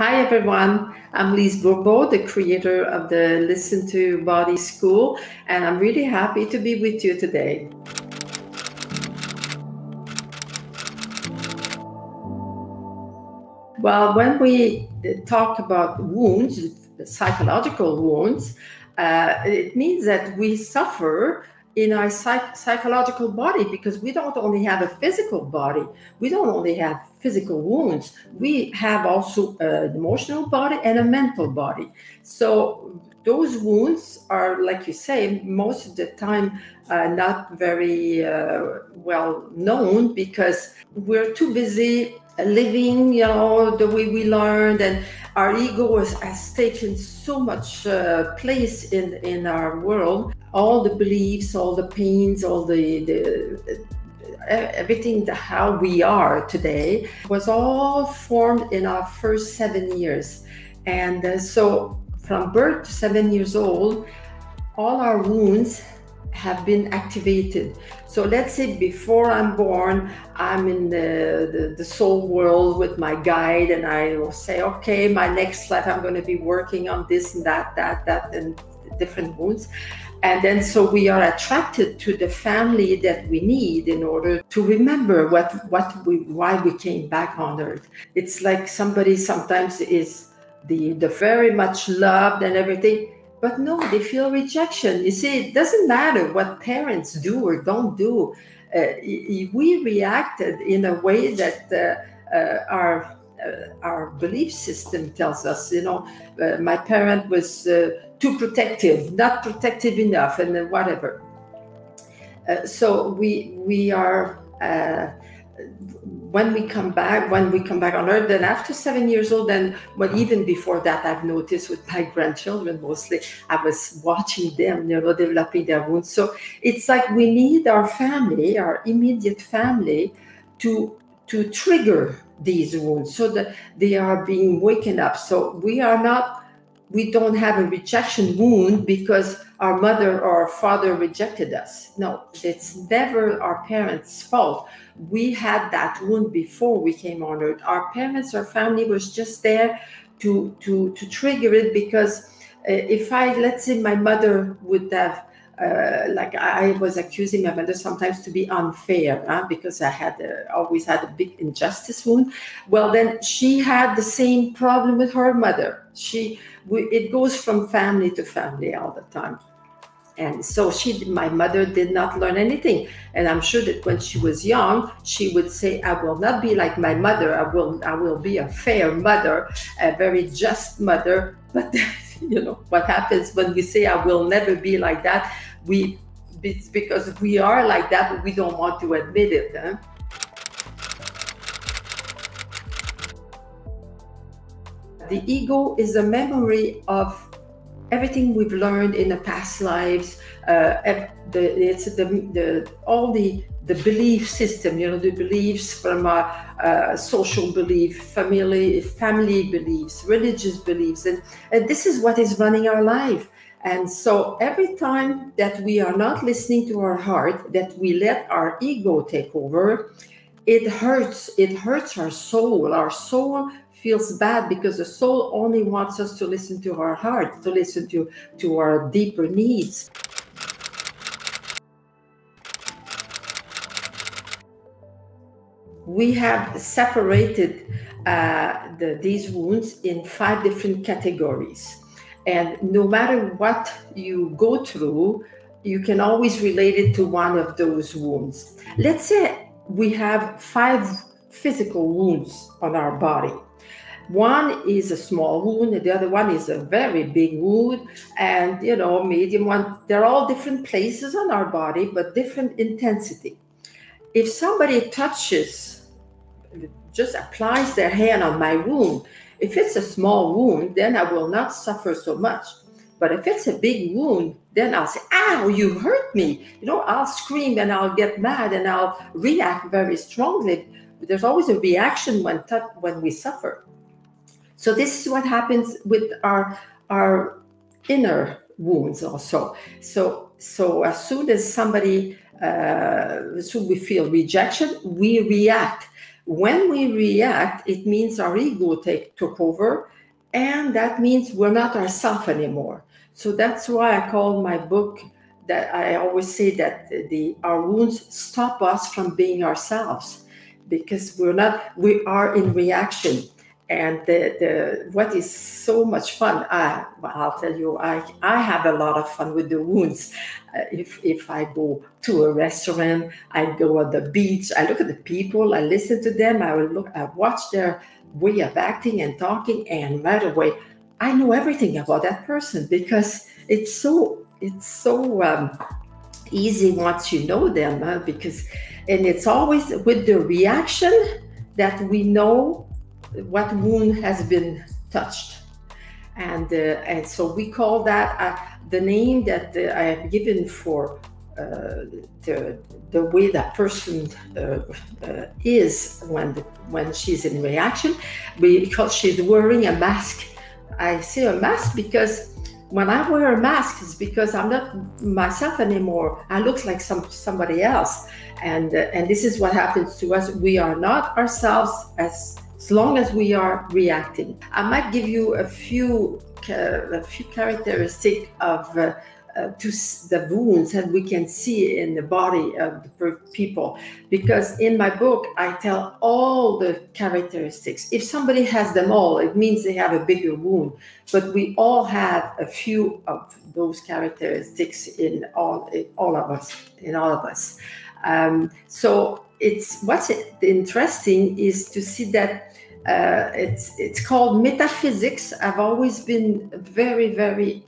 Hi everyone, I'm Lise Bourbeau, the creator of the Listen to Body School, and I'm really happy to be with you today. Well, when we talk about wounds, psychological wounds, it means that we suffer in our psychological body, because we don't only have a physical body, we don't only have physical wounds, we have also an emotional body and a mental body. So those wounds are, like you say, most of the time not very well known, because we're too busy living, the way we learned, and our ego has taken so much place in our world. All the beliefs, all the pains, all the everything, how we are today was all formed in our first 7 years. And so from birth to 7 years old, all our wounds have been activated. So let's say before I'm born, I'm in the soul world with my guide, and I will say, okay, my next life I'm going to be working on this and that, and different wounds. And then so we are attracted to the family that we need in order to remember why we came back on earth. It's like somebody sometimes is the very much loved and everything, but no, they feel rejection. You see, it doesn't matter what parents do or don't do. We reacted in a way that our belief system tells us. My parent was too protective, not protective enough, and then whatever. So we are. When we come back on earth, then after 7 years old, then, well, even before that, I've noticed with my grandchildren mostly, I was watching them, developing their wounds. So it's like we need our family, our immediate family, to trigger these wounds so that they are being waken up. So we don't have a rejection wound because our mother or our father rejected us. No, it's never our parents' fault. We had that wound before we came on earth. Our parents, our family was just there to trigger it, because let's say my mother would have, I was accusing my mother sometimes to be unfair, because I had always had a big injustice wound. Well, then she had the same problem with her mother. It goes from family to family all the time. And so my mother did not learn anything. And I'm sure that when she was young, she would say, I will not be like my mother. I will be a fair mother, a very just mother. But what happens when we say I will never be like that? It's because we are like that, but we don't want to admit it. Huh? The ego is a memory of everything we've learned in the past lives. All the belief system, the beliefs from our social belief, family beliefs, religious beliefs, and this is what is running our life. And so every time that we are not listening to our heart, that we let our ego take over, it hurts our soul. Our soul feels bad, because the soul only wants us to listen to our heart, to listen to our deeper needs. We have separated these wounds in 5 different categories. And no matter what you go through, you can always relate it to one of those wounds. Let's say we have 5 physical wounds on our body. One is a small wound, and the other one is a very big wound, and medium one. They're all different places on our body, but different intensity. If somebody just applies their hand on my wound, if it's a small wound, then I will not suffer so much. But if it's a big wound, then I'll say, ow, you hurt me. I'll scream and I'll get mad and I'll react very strongly. There's always a reaction when we suffer. So this is what happens with our inner wounds also. So as soon as we feel rejection, we react. when we react, it means our ego took over, and that means we're not ourselves anymore. So that's why I call my book, that I always say that our wounds stop us from being ourselves, because we are in reaction. And what is so much fun, I'll tell you, I have a lot of fun with the wounds. If I go to a restaurant, I go on the beach, I look at the people, I listen to them, I watch their way of acting and talking, and right away, I know everything about that person, because it's so easy once you know them, and it's always with the reaction that we know what wound has been touched. And so we call that the name that I have given for the way that person is when she's in reaction, because she's wearing a mask. I say a mask because when I wear a mask, it's because I'm not myself anymore. I look like somebody else, and this is what happens to us. We are not ourselves as long as we are reacting. I might give you a few characteristics of to the wounds that we can see in the body of the people, because in my book I tell all the characteristics. If somebody has them all, it means they have a bigger wound, but we all have a few of those characteristics in all of us. So what's interesting is to see that it's called metaphysics. I've always been very, very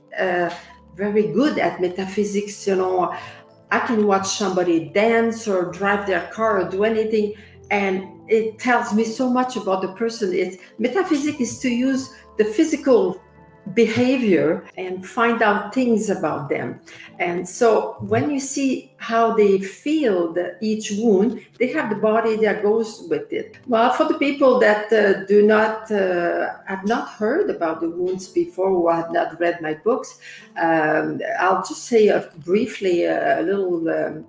good at metaphysics. I can watch somebody dance or drive their car or do anything, and it tells me so much about the person. Metaphysics is to use the physical behavior and find out things about them. And so when you see how they feel each wound, they have the body that goes with it. Well, for the people that have not heard about the wounds before, or have not read my books, I'll just say briefly a little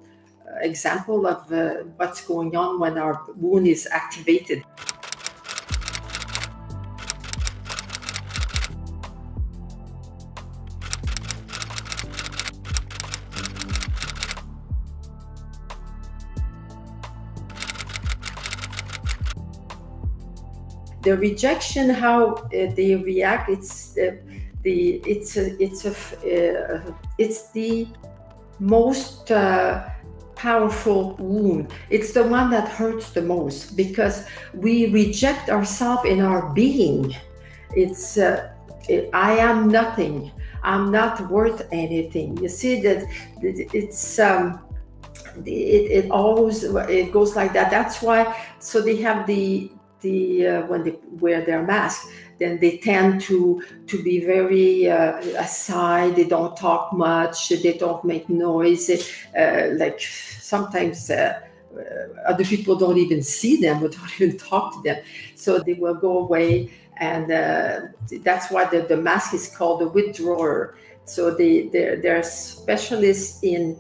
example of what's going on when our wound is activated. The rejection, how they react, it's the most powerful wound. It's the one that hurts the most, because we reject ourselves in our being. It's I am nothing. I'm not worth anything. You see that it's it always goes like that. That's why. So they have when they wear their mask, then they tend to be very aside. They don't talk much. They don't make noise. Like sometimes other people don't even see them or don't even talk to them. So they will go away, and that's why the mask is called the withdrawer. So they're specialists in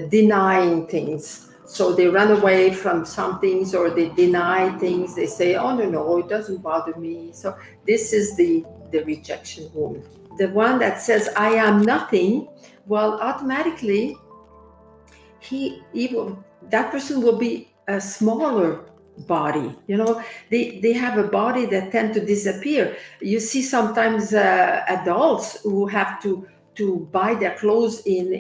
denying things. So they run away from some things, or they deny things. They say, oh, no, it doesn't bother me. So this is the rejection wound. The one that says, I am nothing, well, automatically, that person will be a smaller body. They have a body that tend to disappear. You see sometimes adults who have to buy their clothes in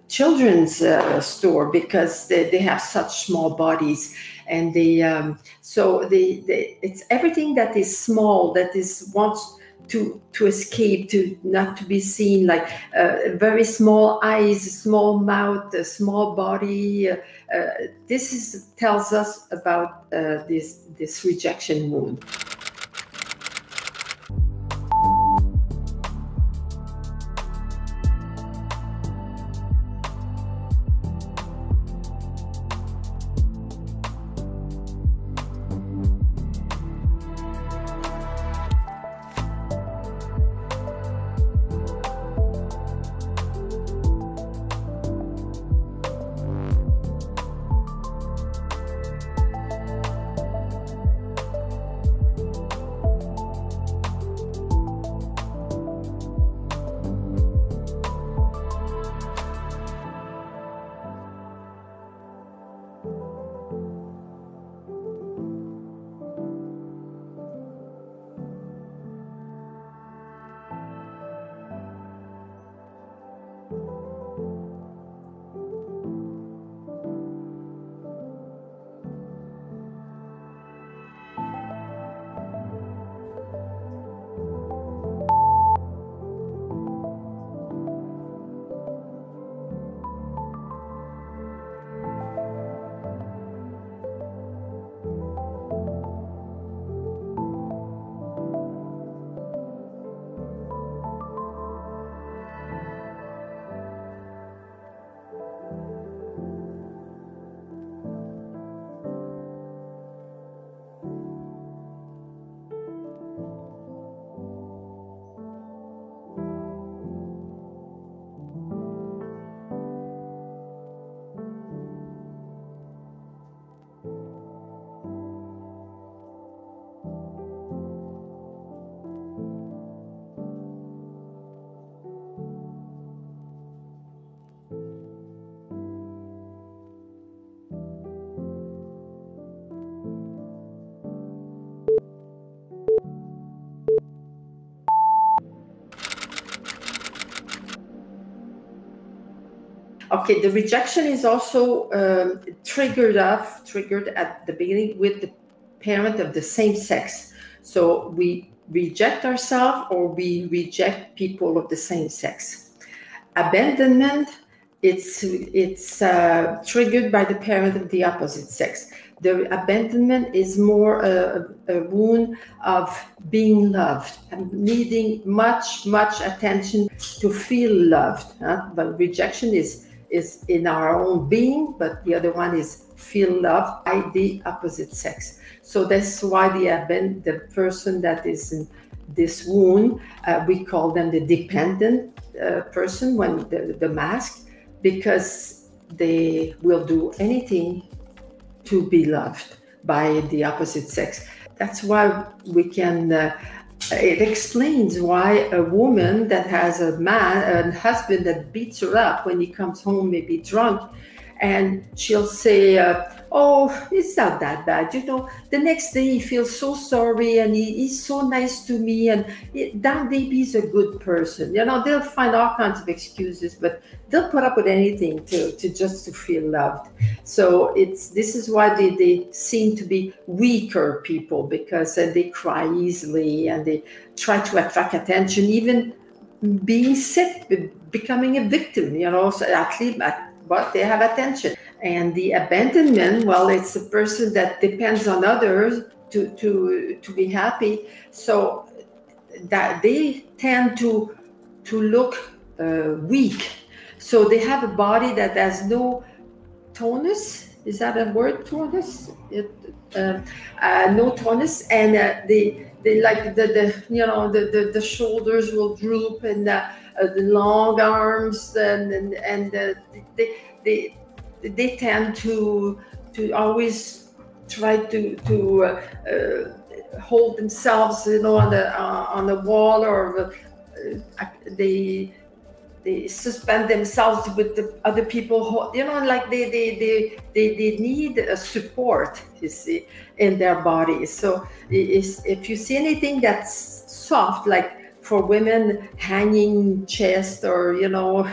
children's store, because they have such small bodies, and it's everything that is small, that wants to escape, not to be seen, like very small eyes, small mouth, a small body. This tells us about this rejection wound. Okay, the rejection is also triggered at the beginning with the parent of the same sex. So we reject ourselves or we reject people of the same sex. Abandonment, it's triggered by the parent of the opposite sex. The abandonment is more a wound of being loved and needing much attention to feel loved. But rejection is in our own being, but the other one is feel loved by the opposite sex. So that's why the person that is in this wound, we call them the dependent person, when the mask, because they will do anything to be loved by the opposite sex. That's why we can, it explains why a woman that has a husband that beats her up when he comes home, maybe drunk, and she'll say, oh, it's not that bad. You know, the next day he feels so sorry and he's so nice to me, and that maybe he's a good person. You know, they'll find all kinds of excuses, but they'll put up with anything to just to feel loved. So this is why they seem to be weaker people, because they cry easily and they try to attract attention, even being sick, becoming a victim, you know, so at least, but they have attention. And the abandonment, well, it's a person that depends on others to be happy. So that they tend to look weak. So they have a body that has no tonus. Is that a word, tonus? No tonus, and they like the shoulders will droop, and the long arms, and they tend to always try to hold themselves, you know, on the wall, or they suspend themselves with the other people, you know, like they need a support, you see, in their bodies. So if you see anything that's soft, like for women, hanging chest, or, you know,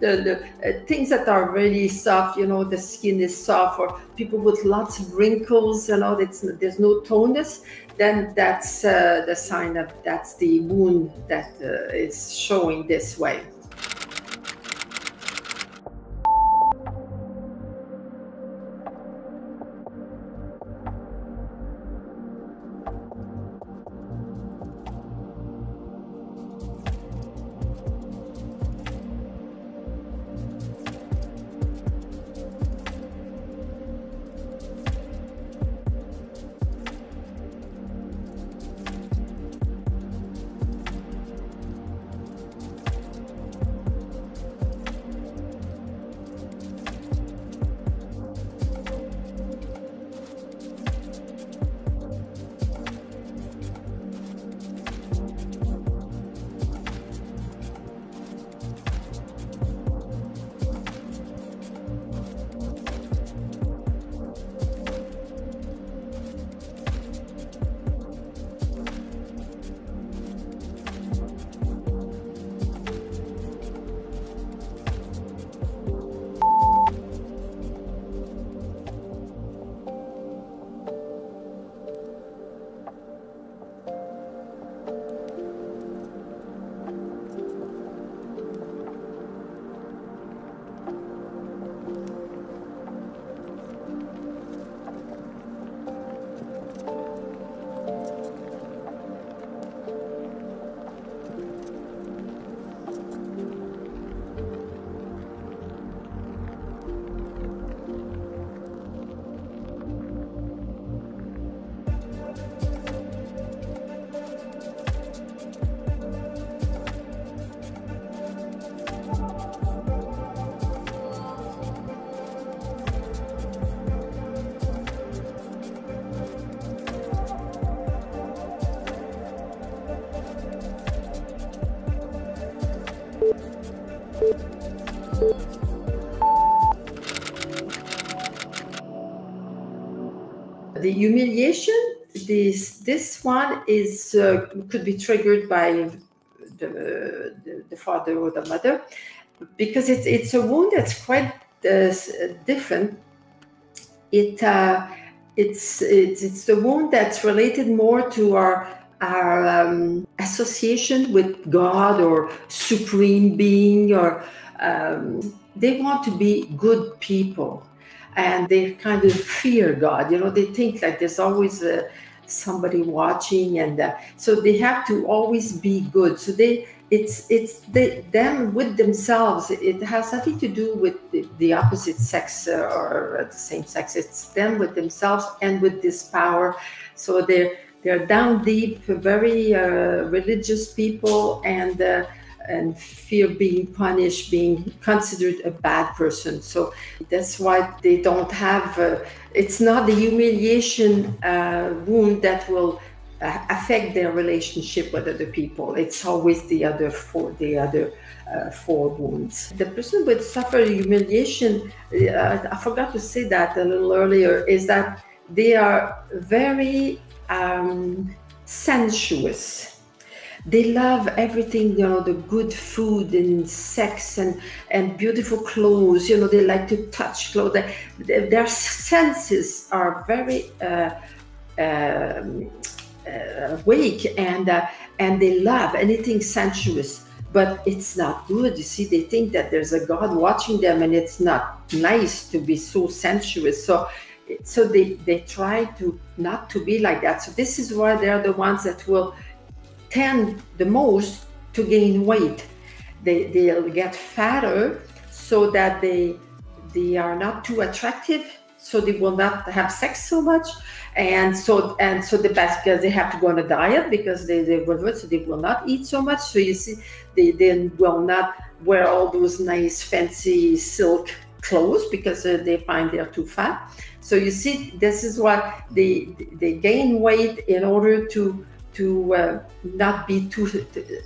the things that are really soft, you know, the skin is soft, or people with lots of wrinkles, you know, there's no tonus, then that's the sign of, that's the wound that is showing this way. The humiliation, this one is could be triggered by the father or the mother, because it's a wound that's quite different. It's the wound that's related more to our association with God or supreme being, or they want to be good people, and they kind of fear God. They think like there's always somebody watching, and so they have to always be good. So them with themselves. It has nothing to do with the opposite sex or the same sex. It's them with themselves and with this power. So they're down deep, very religious people, and fear being punished, being considered a bad person. So that's why they don't have. It's not the humiliation wound that will affect their relationship with other people. It's always the other four wounds. The person with suffer humiliation, I forgot to say that a little earlier, is that they are very sensuous. They love everything, the good food and sex and beautiful clothes. They like to touch clothes. Their senses are very awake, and they love anything sensuous, but it's not good. You see, they think that there's a God watching them, and it's not nice to be so sensuous. So they try to not to be like that. So this is why they're the ones that will tend the most to gain weight. They'll get fatter so that they are not too attractive, so they will not have sex so much, and so the best, because they have to go on a diet, because they will not eat so much. So you see, they then will not wear all those nice fancy silk clothes, because they find they're too fat. So you see, this is why they gain weight in order to not be too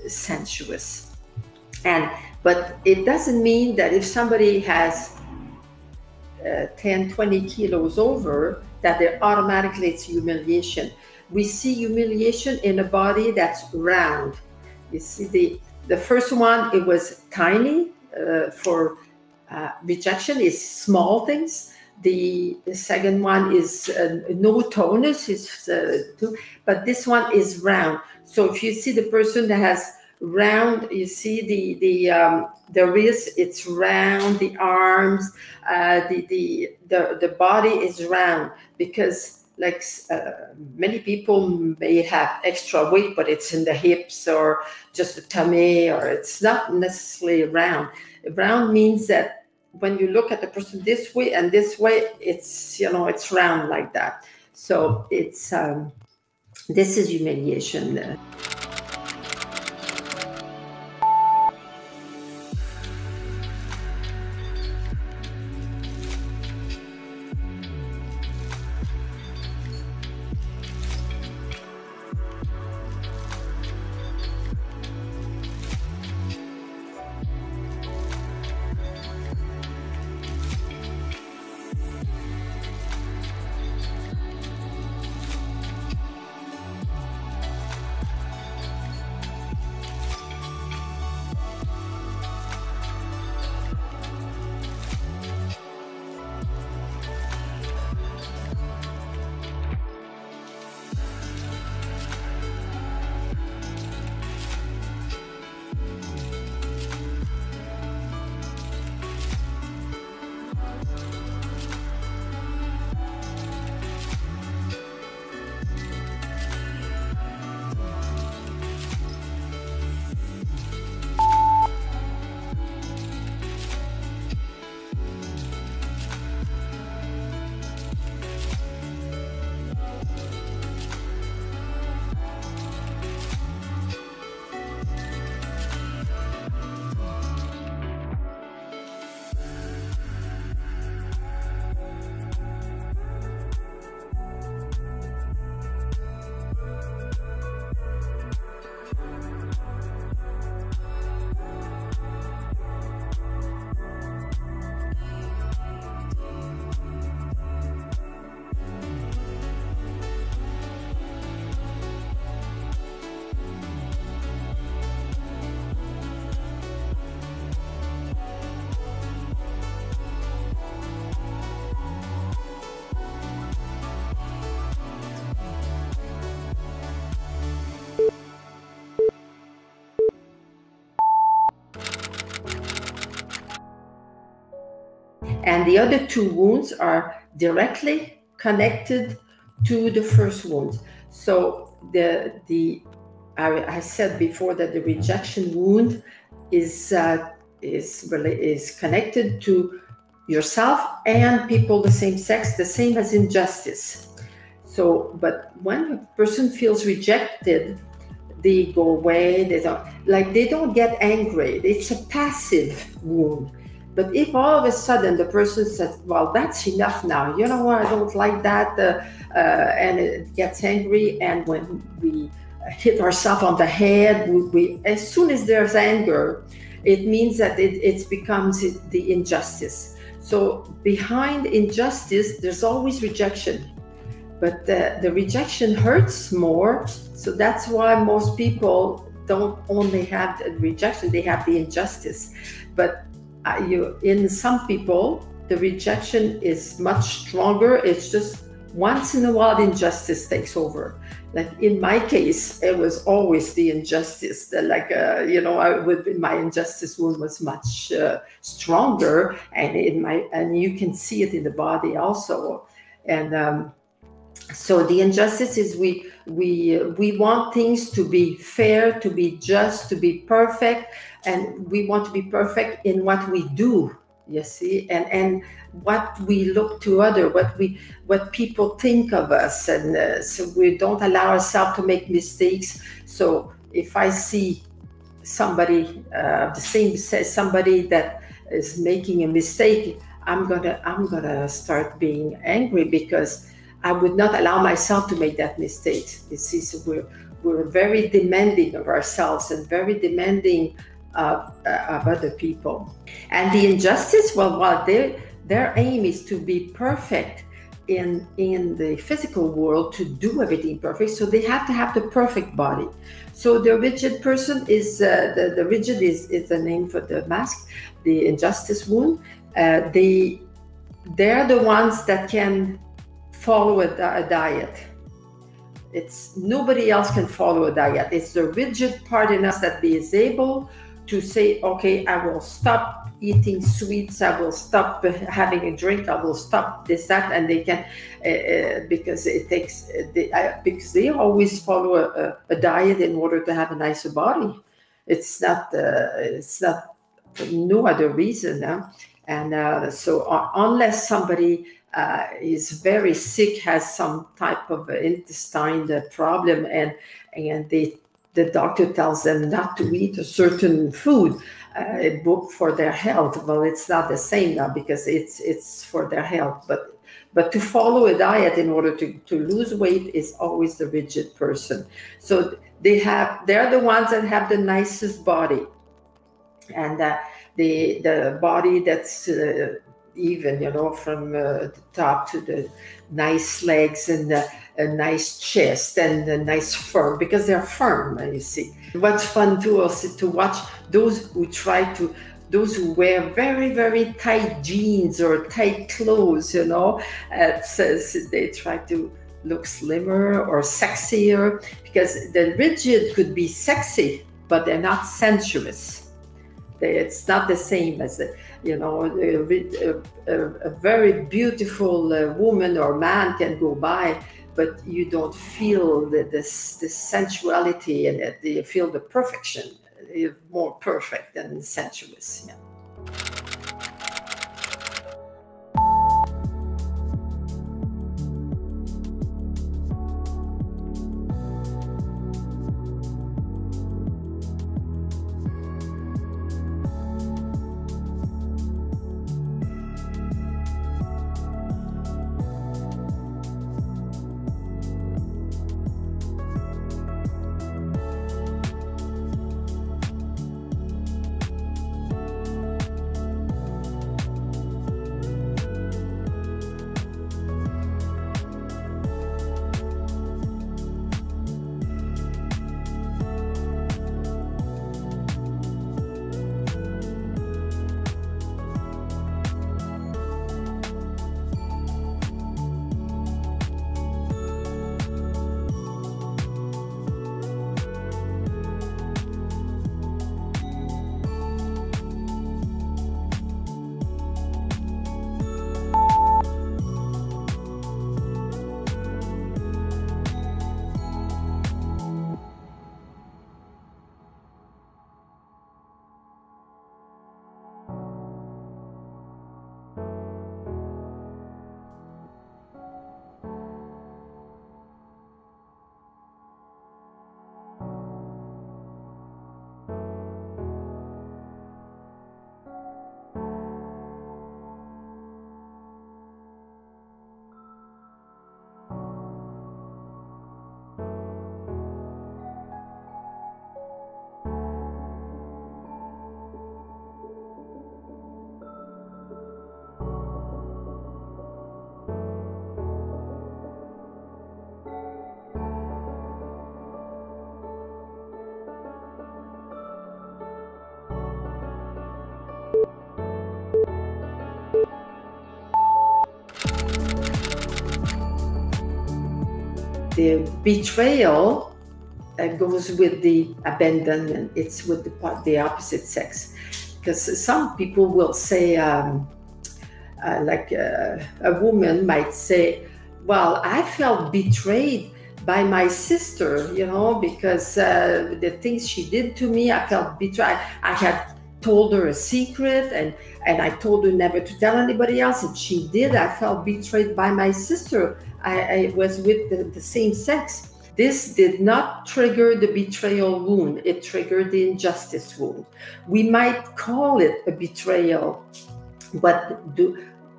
sensuous. But it doesn't mean that if somebody has 10, 20 kilos over, that they're automatically, it's humiliation. We see humiliation in a body that's round. You see, the first one, it was tiny. For rejection is small things. The second one is no tonus, but this one is round. So if you see the person that has round, you see the wrist, it's round, the arms, the body is round, because many people may have extra weight, but it's in the hips or just the tummy, or it's not necessarily round. Round means that when you look at the person this way and this way, it's it's round like that. So it's this is humiliation. And the other two wounds are directly connected to the first wound. So I said before that the rejection wound is connected to yourself and people the same sex, the same as injustice. So, but when a person feels rejected, they go away. They don't get angry. It's a passive wound. But if all of a sudden the person says, "Well, that's enough now. You know what? I don't like that," and it gets angry, and when we hit ourselves on the head, as soon as there's anger, it means that it becomes the injustice. So behind injustice, there's always rejection. But the rejection hurts more. So that's why most people don't only have the rejection, they have the injustice. But in some people, the rejection is much stronger. It's just once in a while, injustice takes over. Like in my case, it was always the injustice. My injustice wound was much stronger, and you can see it in the body also. And so the injustice is we want things to be fair, to be just, to be perfect, and we want to be perfect in what we do. You see, and what we look to what people think of us, and so we don't allow ourselves to make mistakes. So if I see somebody the same somebody that is making a mistake, I'm gonna start being angry because I would not allow myself to make that mistake. You see, so we're very demanding of ourselves and very demanding of other people. And the injustice, while their aim is to be perfect in the physical world, to do everything perfect, so they have to have the perfect body. So the rigid person is the rigid is the name for the mask, the injustice wound. They're the ones that can follow a diet. It's nobody else can follow a diet. It's the rigid part in us that is able to say, okay, I will stop eating sweets, I will stop having a drink, I will stop this, that, and they can, because they always follow a diet in order to have a nicer body. It's not for no other reason. And so unless somebody is very sick, has some type of intestine problem, and the doctor tells them not to eat a certain food for their health. Well, it's not the same now because it's for their health. But to follow a diet in order to lose weight is always the rigid person. So they're the ones that have the nicest body, and the body that's even, from the top to the nice legs and a nice chest and a nice firm, because they're firm, you see. What's fun too also to watch those who wear very, very tight jeans or tight clothes, they try to look slimmer or sexier, because the rigid could be sexy, but they're not sensuous. It's not the same as a very beautiful woman or man can go by, but you don't feel this sensuality in it. You feel the perfection. You're more perfect than sensuous. Yeah. the betrayal goes with the abandonment. It's with the opposite sex. Because some people will say, like a woman might say, well, I felt betrayed by my sister, you know, because the things she did to me, I felt betrayed. I had told her a secret, and I told her never to tell anybody else, and she did. I felt betrayed by my sister. I was with the same sex. This did not trigger the betrayal wound. It triggered the injustice wound. We might call it a betrayal, but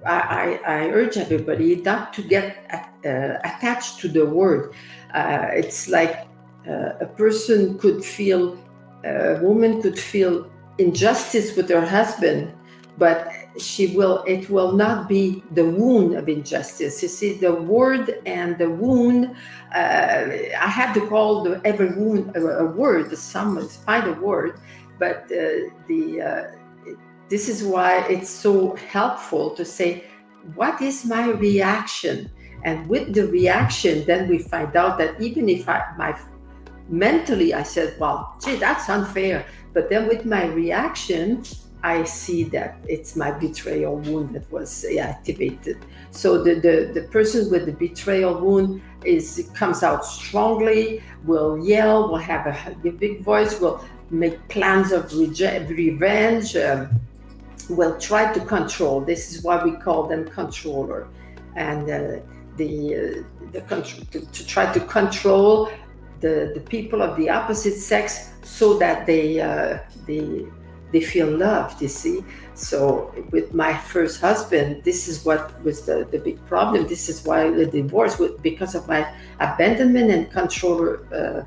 I urge everybody not to get attached to the word. It's like a person could feel, a woman could feel injustice with her husband, but it will not be the wound of injustice. You see, the word and the wound, I have to call every wound a word. Some find a word, but this is why it's so helpful to say, what is my reaction? And with the reaction, then we find out that even if mentally I said, well, gee, that's unfair. But then with my reaction, I see that it's my betrayal wound that was activated. So the person with the betrayal wound comes out strongly, will yell, will have a big voice, will make plans of revenge, will try to control. This is why we call them controller. And to try to control the people of the opposite sex so that they feel loved, you see. So with my first husband, this is what was the big problem. This is why the divorce, because of my abandonment and controller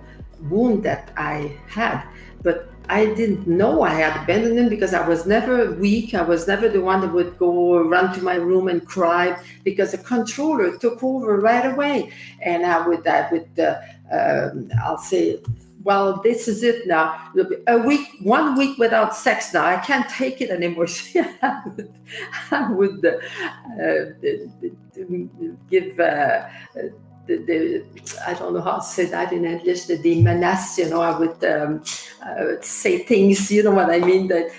wound that I had. But I didn't know I had abandonment because I was never weak. I was never the one that would go run to my room and cry, because the controller took over right away. And I'll say, well, this is it now. 1 week without sex now. I can't take it anymore. I would give I don't know how to say that in English, the menace, you know. I would say things, you know what I mean, that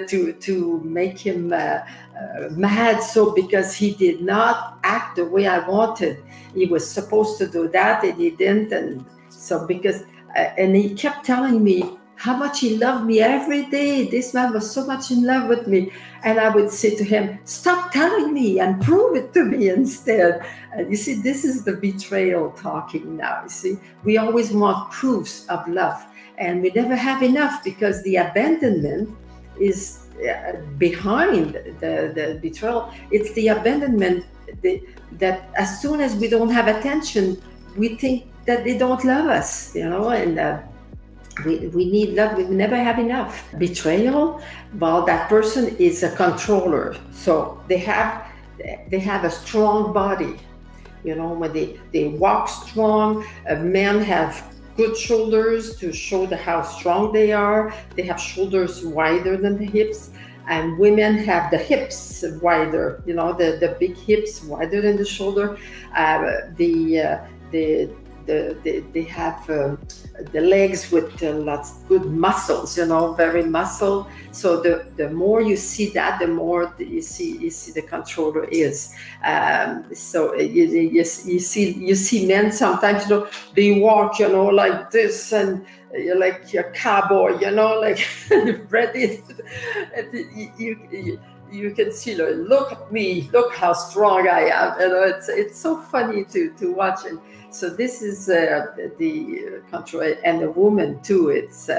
to make him mad. So because he did not act the way I wanted, he was supposed to do that and he didn't, and so because and he kept telling me how much he loved me every day. This man was so much in love with me. And I would say to him, stop telling me and prove it to me instead. And you see, this is the betrayal talking now. You see, we always want proofs of love, and we never have enough, because the abandonment is behind the betrayal. It's the abandonment that as soon as we don't have attention, we think that they don't love us, you know, and we need love. We never have enough. Betrayal, well, that person is a controller. So they have a strong body, you know, when they walk strong. Men have good shoulders to show how strong they are. They have shoulders wider than the hips. And women have the hips wider, you know, the big hips wider than the shoulder. They have the legs with lots of good muscles, you know, very muscle. So the more you see that, the more you see the controller is. So you see men sometimes, you know, they walk, you know, like this, and you're like a cowboy, you know, like ready. You can see, look at me, look how strong I am. You know, it's so funny to watch. And so this is the control, and the woman too. It's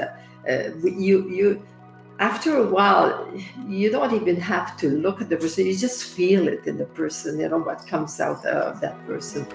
you after a while, you don't even have to look at the person. You just feel it in the person. You know what comes out of that person.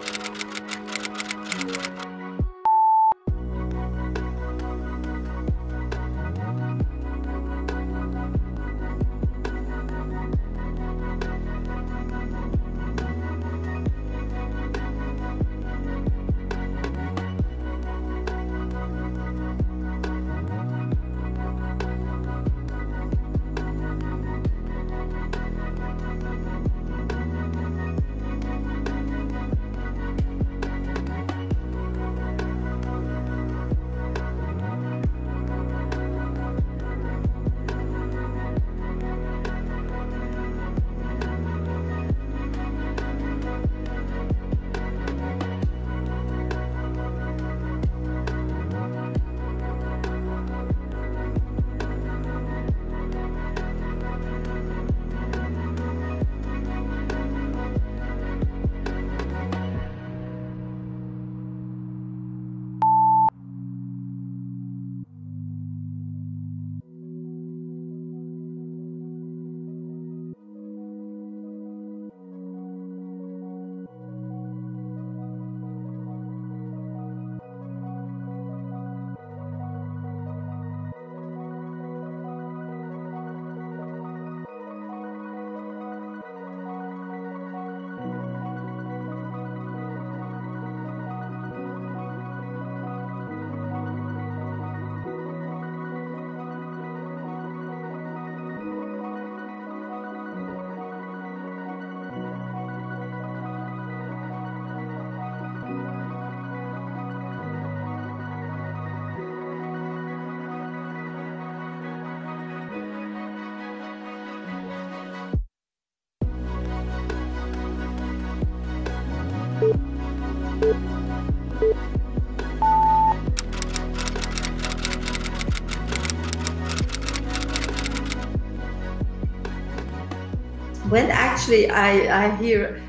When actually I hear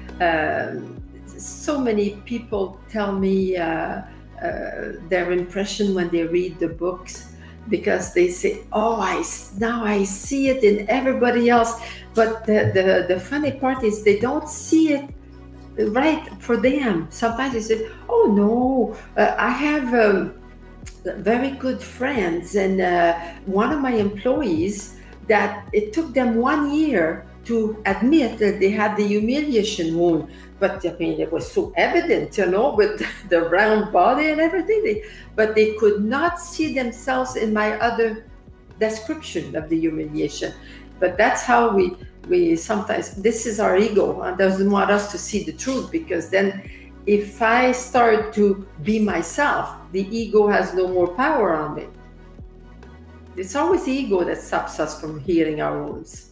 so many people tell me their impression when they read the books, because they say, oh, now I see it in everybody else. But the funny part is they don't see it right for them. Sometimes they say, oh no, I have very good friends, and one of my employees, that it took them 1 year to admit that they had the humiliation wound. But I mean, it was so evident, with the round body and everything. But they could not see themselves in my other description of the humiliation. But that's how we sometimes, this is our ego, and doesn't want us to see the truth, because then if I start to be myself, the ego has no more power on me. It's always the ego that stops us from healing our wounds.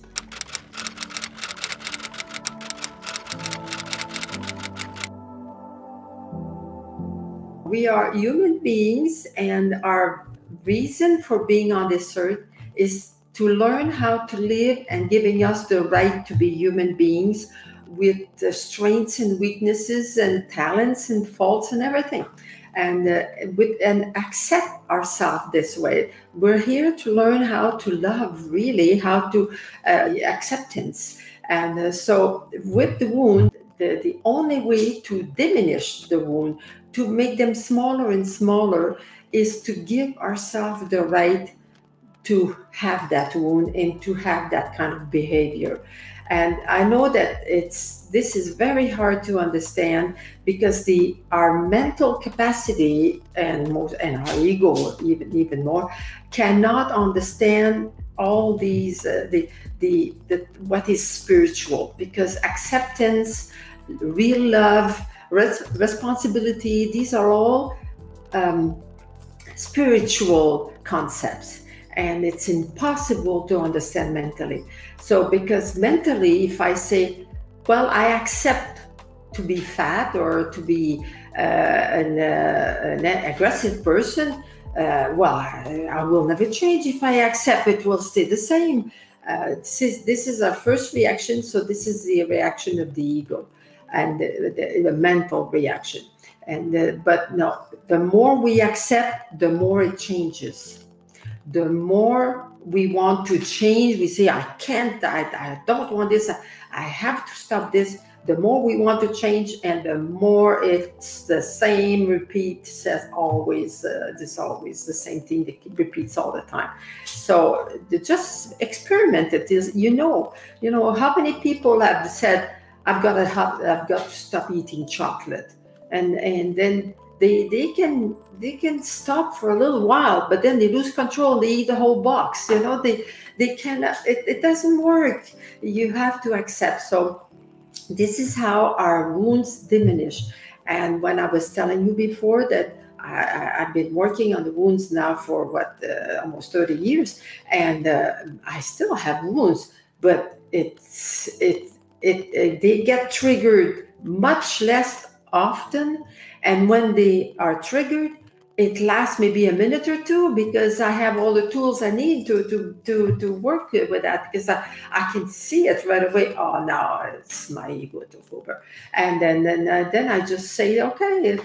We are human beings, and our reason for being on this earth is to learn how to live, and giving us the right to be human beings with the strengths and weaknesses and talents and faults and everything, and accept ourselves this way. We're here to learn how to love, really, how to acceptance. And so with the wound, the only way to diminish the wound, to make them smaller and smaller, is to give ourselves the right to have that wound and to have that kind of behavior. And I know that this is very hard to understand, because our mental capacity and our ego even more cannot understand all these what is spiritual, because acceptance, real love, responsibility, these are all spiritual concepts, and it's impossible to understand mentally. So because mentally, if I say, well, I accept to be fat, or to be an aggressive person, well, I will never change. If I accept, it will stay the same. This is our first reaction. So this is the reaction of the ego, and the mental reaction. And but no, the more we accept, the more it changes. The more we want to change, we say, I can't, I don't want this, I have to stop this. The more we want to change, and the more it's the same repeat, says always, this always the same thing that repeats all the time. So just experiment it. How many people have said, I've got to stop eating chocolate, and then they can stop for a little while, but then they lose control. They eat the whole box. They cannot. It doesn't work. You have to accept. So this is how our wounds diminish. And when I was telling you before that I've been working on the wounds now for almost 30 years, and I still have wounds, but they get triggered much less often. And when they are triggered, it lasts maybe a minute or two, because I have all the tools I need to work with that, because I can see it right away. Oh, now it's my ego took over. And then I just say, okay,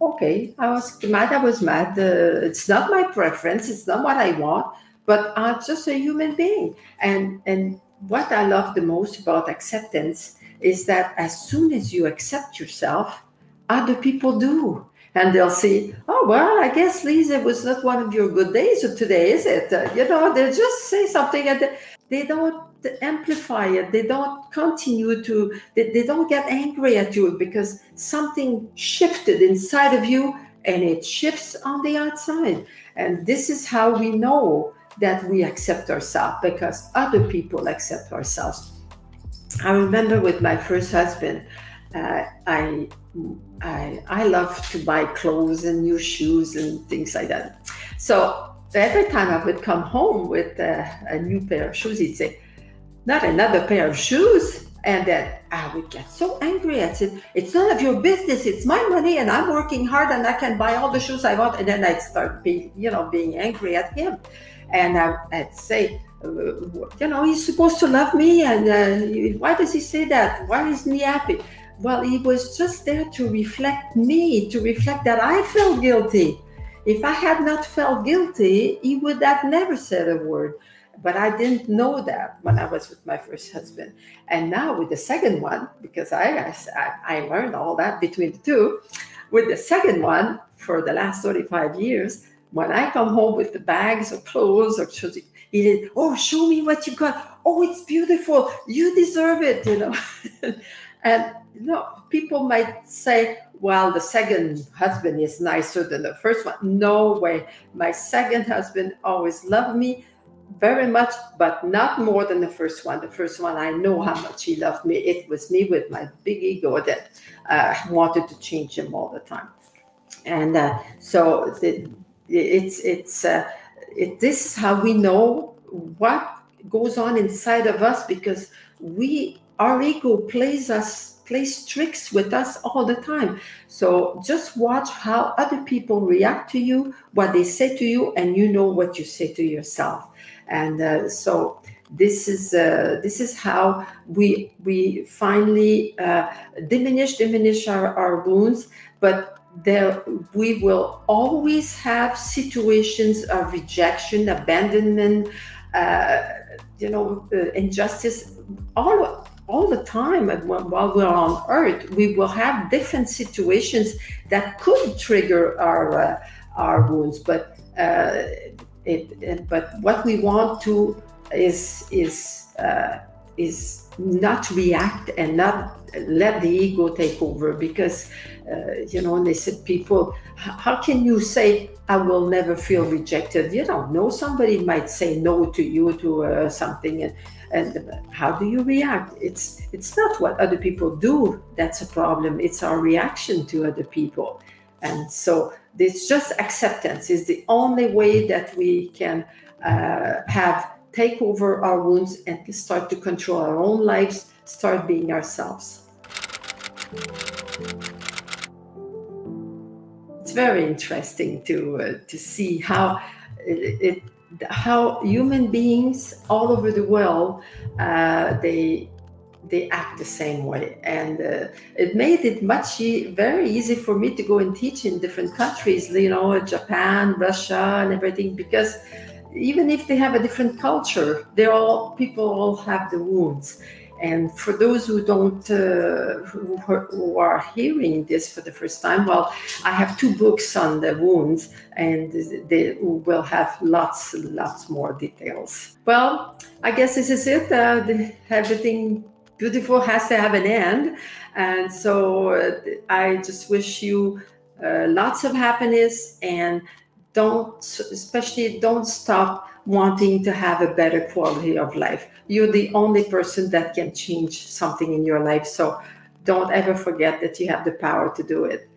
okay, I was mad. It's not my preference. It's not what I want, but I'm just a human being. And what I love the most about acceptance is that as soon as you accept yourself, other people do. And they'll say, oh, well, I guess, Lise, it was not one of your good days today, is it? They'll just say something, and they don't amplify it. They don't continue to, they don't get angry at you, because something shifted inside of you, and it shifts on the outside. And this is how we know that we accept ourselves, because other people accept ourselves. I remember with my first husband, I love to buy clothes and new shoes and things like that. So every time I would come home with a new pair of shoes, he'd say, not another pair of shoes. And then I would get so angry. I said, it's none of your business. It's my money and I'm working hard and I can buy all the shoes I want. And then I'd start being angry at him. And I'd say, he's supposed to love me. And why does he say that? Why isn't he happy? Well, he was just there to reflect me, to reflect that I felt guilty. If I had not felt guilty, he would have never said a word. But I didn't know that when I was with my first husband. And now with the second one, because I learned all that between the two, with the second one, for the last 35 years, when I come home with the bags of clothes or he did, oh, show me what you got. Oh, it's beautiful. You deserve it, And people might say, well, the second husband is nicer than the first one. No way. My second husband always loved me very much, but not more than the first one. The first one, I know how much he loved me. It was me with my big ego that wanted to change him all the time. And so this is how we know what goes on inside of us, because our ego plays tricks with us all the time. So just watch how other people react to you, what they say to you, and you know what you say to yourself. And so this is how we finally diminish our wounds. But we will always have situations of rejection, abandonment, injustice, all the time. While we're on earth, we will have different situations that could trigger our wounds. But what we want to is not react and not let the ego take over, because they said, people, how can you say I will never feel rejected? You don't know, somebody might say no to you to something, and how do you react? It's not what other people do that's a problem, it's our reaction to other people. And so this just acceptance is the only way that we can take over our wounds and start to control our own lives, start being ourselves. It's very interesting to see how human beings all over the world they act the same way, and it made it very easy for me to go and teach in different countries, Japan, Russia, and everything, because even if they have a different culture, people all have the wounds. And for those who don't, who are hearing this for the first time, well, I have 2 books on the wounds, and they will have lots more details. Well, I guess this is it. Everything beautiful has to have an end, and so I just wish you lots of happiness, and don't stop wanting to have a better quality of life. You're the only person that can change something in your life, so don't ever forget that you have the power to do it.